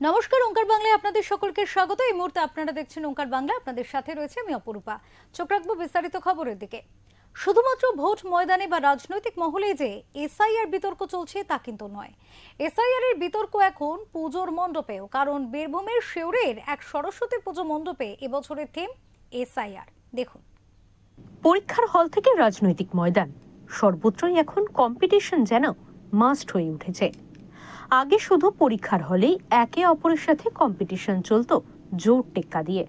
নমস্কার, ওঙ্কার বাংলায় আপনাদের সকলকে স্বাগত। এই মুহূর্তে আপনারা দেখছেন ওঙ্কার বাংলা। আপনাদের সাথে রয়েছে আমি অপরূপা। চোখ রাখবো বিস্তারিত খবরের দিকে। শুধুমাত্র ভোট ময়দানে বা রাজনৈতিক মহলে যে এসআইআর বিতর্ক চলছে তা কিন্তু নয়। এসআইআর এর বিতর্ক এখন পুজোর মণ্ডপেও, কারণ বীরভূমের শেওরের এক সরস্বতী পুজো মণ্ডপে এবছরের থিম এসআইআর। দেখুন, পরীক্ষার হল থেকে রাজনৈতিক ময়দান, সর্বত্রই এখন কম্পিটিশন যেন মাস্ট হয়ে উঠেছে। আগে শুধু পরীক্ষার হলেই একে অপরের সাথে কম্পিটিশন চলতো জোর টেক্কা দিয়ে,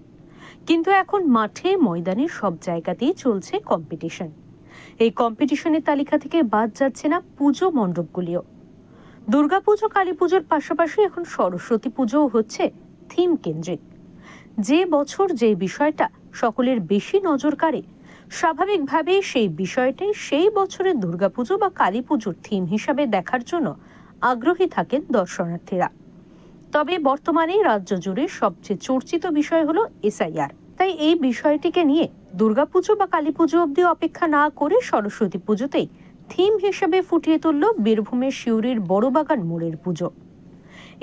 কিন্তু এখন মাঠে ময়দানে সব জায়গাতেই চলছে কম্পিটিশন। এই কম্পিটিশনের তালিকা থেকে বাদ যাচ্ছে না পুজো মণ্ডপগুলিও। দুর্গাপুজো, কালী পুজোর পাশাপাশি এখন সরস্বতী পুজোও হচ্ছে থিম কেন্দ্রিক। যে বছর যে বিষয়টা সকলের বেশি নজর কাড়ে, স্বাভাবিকভাবেই সেই বিষয়টাই সেই বছরের দুর্গাপুজো বা কালী পুজোর থিম হিসাবে দেখার জন্য আগ্রহী থাকেন দর্শনার্থীরা। তবে বর্তমানে রাজ্য জুড়ে সবচেয়ে চর্চিত বিষয় হলো এসআইআর। তাই এই বিষয়টিকে নিয়ে দুর্গাপুজো বা কালী পুজো অবধি অপেক্ষা না করে সরস্বতী পুজোতেই থিম হিসেবে ফুটিয়ে তুলল বীরভূমের সিউড়ির বড়বাগান মোড়ের পুজো।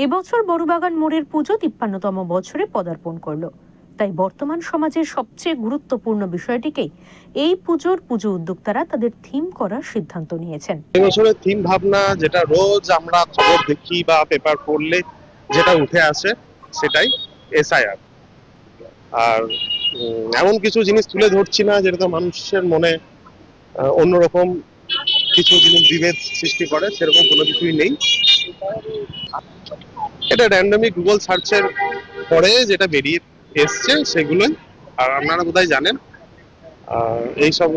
এবছর বড়বাগান মোড়ের পুজো ৫৩তম বছরে পদার্পণ করলো। তাই বর্তমান সমাজের সবচেয়ে গুরুত্বপূর্ণ বিষয়টিকেই এই পুজোর পুজো উদ্যোক্তারা তাদের থিম করার সিদ্ধান্ত নিয়েছেন। এবছরের থিম ভাবনা, যেটা রোজ আমরা খবর দেখি বা পেপার পড়লে যেটা উঠে আসে, সেটাই এসআইআর। আর এমন কিছু জিনিস তুলে ধরছি না যেটা মানুষের মনে অন্যরকম কিছু জিনিস বিভেদ সৃষ্টি করে, সেরকম কোনো কিছুই নেই। এটা র্যান্ডমলি গুগল সার্চের পরে যেটা বেরিয়ে এসছে সেগুলোই। আর আপনারা বোধহয় জানেন, এইসব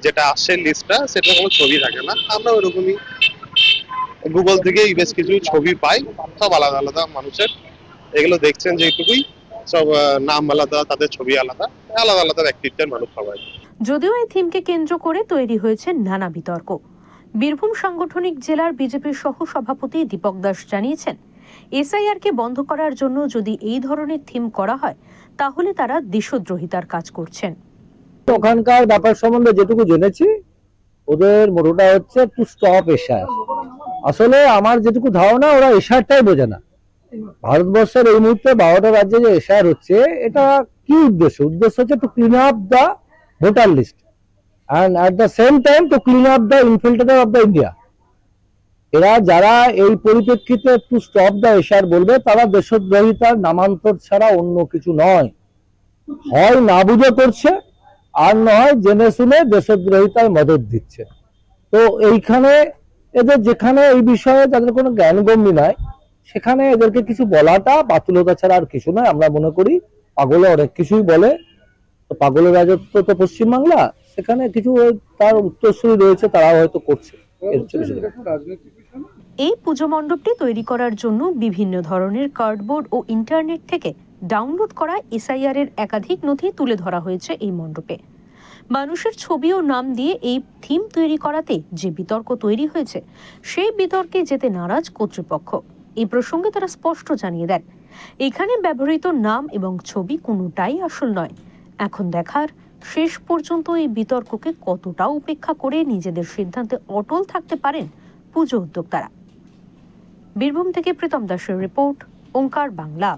যেটা আসে লিস্টটা, সেটা কোনো ছবি থাকে না। আমরা ওরকমই গুগল থেকেই বেশ কিছু ছবি পাই, সব আলাদা আলাদা মানুষের। এগুলো দেখছেন যেটুকুই, সব নাম আলাদা, তাদের ছবি আলাদা, আলাদা আলাদা ব্যক্তিত্বের মানুষ সবাই। যদিও এই থিমকে কেন্দ্র করে তৈরি হয়েছে নানা বিতর্ক। বীরভূম সাংগঠনিক জেলার বিজেপির সহ সভাপতি দীপক দাস জানিয়েছেন, এসআইআর কে বন্ধ করার জন্য যদি এই ধরনের থিম করা হয় তাহলে তারা দেশদ্রোহিতার কাজ করছেন। ওখানকার ব্যাপার সম্বন্ধে যেটুকু জেনেছি, ওদের মোটোটা হচ্ছে টু স্টপ এশার। আসলে আমার যেটুকু ধারণা, ওরা এশারটাই বোঝে না। ভারতবর্ষের এই মুহূর্তে 12টা রাজ্যে যে এশার হচ্ছে, এটা কি উদ্দেশ্য? উদ্দেশ্য হচ্ছে to clean up the voter list and at the same time to clean up the infiltrator of the India. এরা যারা এই পরিপ্রেক্ষিতে টু স্টপ দ্য এশার বলবে, তারা দেশদ্রোহিতার নামান্তর ছাড়া অন্য কিছু নয়। হয় না বুঝে করছে, আর নয় জেনে শুনে দেশদ্রোহিতার মদত দিচ্ছে। তো এইখানে এদের, যেখানে এই বিষয়ে যাদের কোনো জ্ঞানগম্যি নাই, সেখানে এদেরকে কিছু বলাটা বাতুলতা ছাড়া আর কিছু নয়। আমরা মনে করি পাগলে অনেক কিছুই বলে। তো পাগলের রাজত্ব তো পশ্চিমবাংলা, সেখানে কিছু তার উত্তরসূরি রয়েছে, তারা হয়তো করছে। এই পুজো মণ্ডপটি তৈরি করার জন্য বিভিন্ন ধরনের কার্ডবোর্ড ও ইন্টারনেট থেকে ডাউনলোড করা এসআইআর এর একাধিক নথি তুলে ধরা হয়েছে এই মণ্ডপে। মানুষের ছবি ও নাম দিয়ে এই থিম তৈরি করাতে যে বিতর্ক তৈরি হয়েছে, সেই বিতর্কে যেতে নারাজ কর্তৃপক্ষ। এই প্রসঙ্গে তারা স্পষ্ট জানিয়ে দেন, এখানে ব্যবহৃত নাম এবং ছবি কোনোটাই আসল নয়। এখন দেখার, শেষ পর্যন্ত এই বিতর্ককে কতটা উপেক্ষা করে নিজেদের সিদ্ধান্তে অটল থাকতে পারেন পুজো উদ্যোক্তারা। বীরভূম থেকে প্রীতম দাসের রিপোর্ট, ওঙ্কার বাংলা।